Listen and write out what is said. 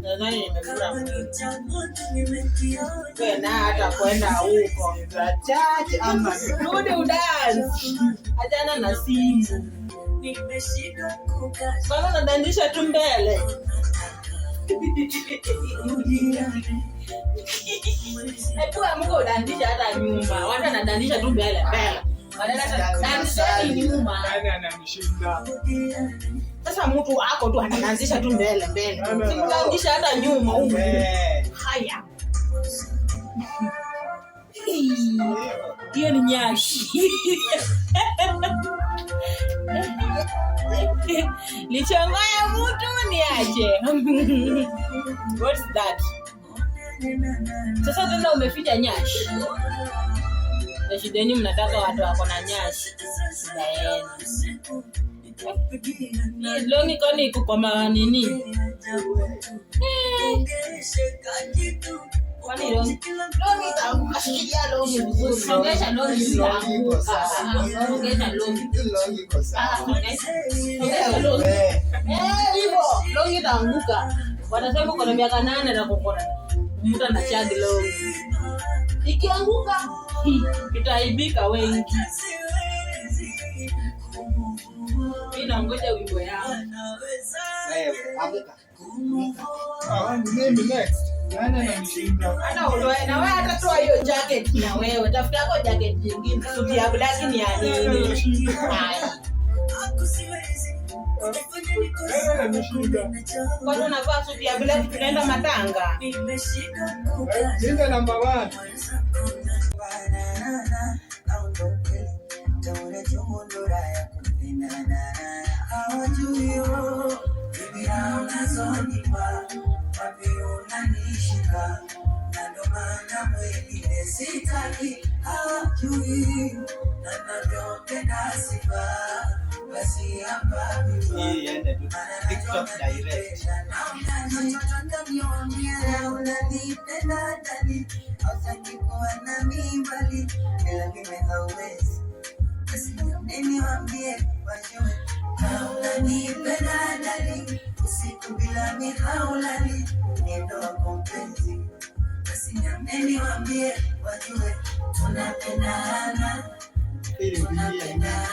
Nadhani nimekula kwenda hata kwenda huko chache ama rudi udance. Achana na simu. Kama unadandisha tu mbele. Hebu amko udandisha hata nyuma. Watu wanadandisha tu mbele. Dandisha nyuma. Nani ananishinda? Sasa mtu wako tu anaanzisha tu mbele. Simdandisha hata nyuma huko. Haya. Hiyo ni nyashi. Lichanganya mtu niache. What's that? Sasa tena umeficha nyashi. Na shida yenu mnataka watu wako na nyashi. Longi kani iko kwa nini? Kwani longi kashikilia longi vizuri. Songesha longi vizuri. Songesha longi. Hivyo longi itaanguka. Wanasema kwa miaka 8 na kokona. Mtu anachagi longi. Ikianguka itaibika wengi. Mimi ngoja wimbo yangu. Wewe, amka. Nini next? Nani ananishinda? Hata uloe na wewe hata toa hiyo jacket na wewe. Tafuta yako jacket nyingine. Suti ya black ni ya nini? Kwani unavaa suti ya black tunaenda matanga? Ndio number 1. TikTok direct. Usiku bila mihaulani nendo kompenzi. Basi nyameni waambie wajue tunapendana. Tunapendana.